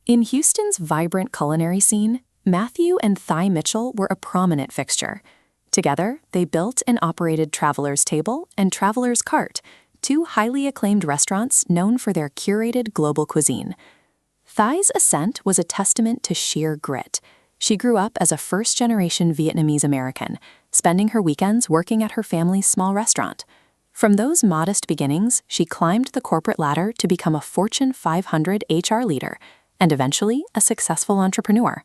In Houston's vibrant culinary scene, Matthew and Thai Mitchell were a prominent fixture. Together, they built and operated Traveler's Table and Traveler's Cart, two highly acclaimed restaurants known for their curated global cuisine. Thai's ascent was a testament to sheer grit. She grew up as a first-generation Vietnamese American, spending her weekends working at her family's small restaurant. From those modest beginnings, she climbed the corporate ladder to become a Fortune 500 HR leader and eventually a successful entrepreneur.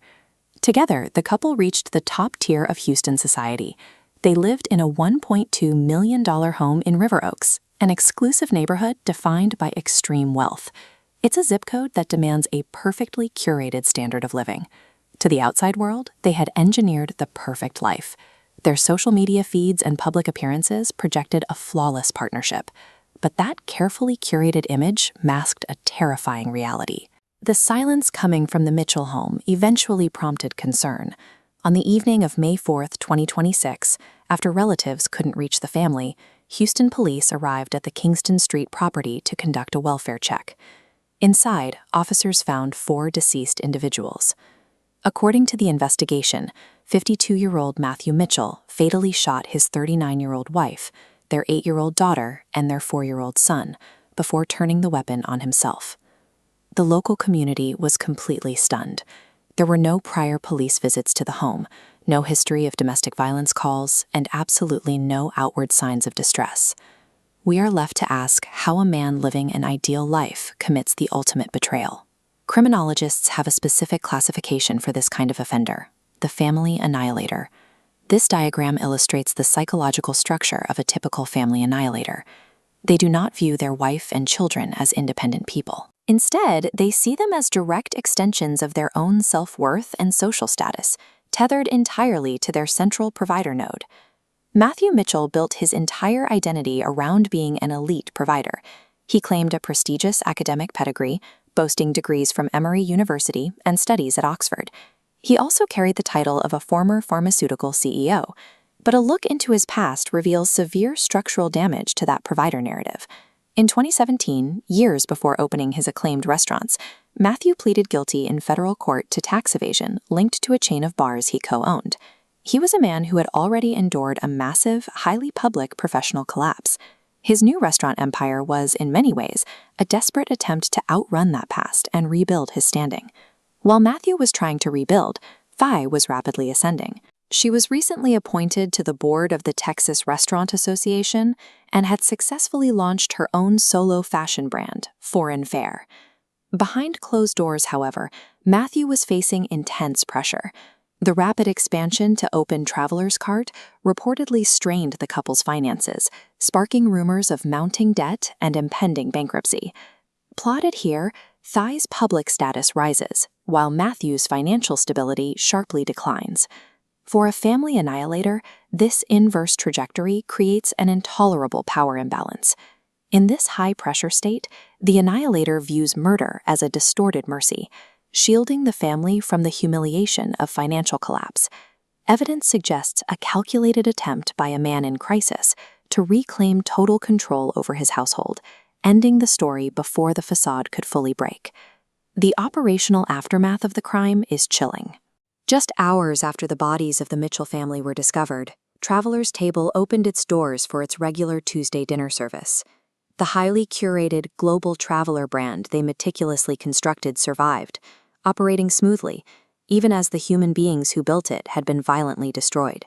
Together, the couple reached the top tier of Houston society. They lived in a $1.2 million home in River Oaks, an exclusive neighborhood defined by extreme wealth. It's a zip code that demands a perfectly curated standard of living. To the outside world, they had engineered the perfect life. Their social media feeds and public appearances projected a flawless partnership. But that carefully curated image masked a terrifying reality. The silence coming from the Mitchell home eventually prompted concern. On the evening of May 4, 2026, after relatives couldn't reach the family, Houston police arrived at the Kingston Street property to conduct a welfare check. Inside, officers found 4 deceased individuals. According to the investigation, 52-year-old Matthew Mitchell fatally shot his 39-year-old wife, their 8-year-old daughter, and their 4-year-old son, before turning the weapon on himself. The local community was completely stunned. There were no prior police visits to the home, no history of domestic violence calls, and absolutely no outward signs of distress. We are left to ask how a man living an ideal life commits the ultimate betrayal. Criminologists have a specific classification for this kind of offender, the Family Annihilator. This diagram illustrates the psychological structure of a typical family annihilator. They do not view their wife and children as independent people. Instead, they see them as direct extensions of their own self-worth and social status, tethered entirely to their central provider node. Matthew Mitchell built his entire identity around being an elite provider. He claimed a prestigious academic pedigree, boasting degrees from Emory University and studies at Oxford. He also carried the title of a former pharmaceutical CEO, but a look into his past reveals severe structural damage to that provider narrative. In 2017, years before opening his acclaimed restaurants, Matthew pleaded guilty in federal court to tax evasion linked to a chain of bars he co-owned. He was a man who had already endured a massive, highly public professional collapse. His new restaurant empire was, in many ways, a desperate attempt to outrun that past and rebuild his standing. While Matthew was trying to rebuild, Phi was rapidly ascending. She was recently appointed to the board of the Texas Restaurant Association and had successfully launched her own solo fashion brand, Foreign Fare. Behind closed doors, however, Matthew was facing intense pressure. The rapid expansion to open Traveler's Cart reportedly strained the couple's finances, sparking rumors of mounting debt and impending bankruptcy. Plotted here, Thai's public status rises, while Matthew's financial stability sharply declines. For a family annihilator, this inverse trajectory creates an intolerable power imbalance. In this high-pressure state, the annihilator views murder as a distorted mercy, shielding the family from the humiliation of financial collapse. Evidence suggests a calculated attempt by a man in crisis to reclaim total control over his household, ending the story before the facade could fully break. The operational aftermath of the crime is chilling. Just hours after the bodies of the Mitchell family were discovered, Traveler's Table opened its doors for its regular Tuesday dinner service. The highly curated global traveler brand they meticulously constructed survived, operating smoothly, even as the human beings who built it had been violently destroyed.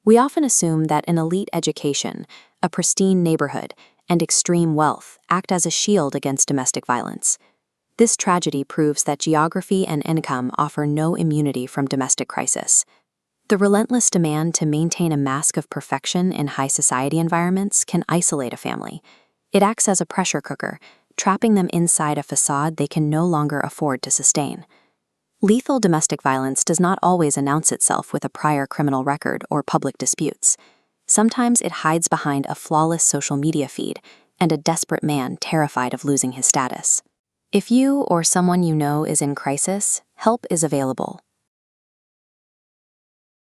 We often assume that an elite education, a pristine neighborhood, and extreme wealth act as a shield against domestic violence. This tragedy proves that geography and income offer no immunity from domestic crisis. The relentless demand to maintain a mask of perfection in high society environments can isolate a family. It acts as a pressure cooker, trapping them inside a facade they can no longer afford to sustain. Lethal domestic violence does not always announce itself with a prior criminal record or public disputes. Sometimes it hides behind a flawless social media feed and a desperate man terrified of losing his status. If you or someone you know is in crisis, help is available.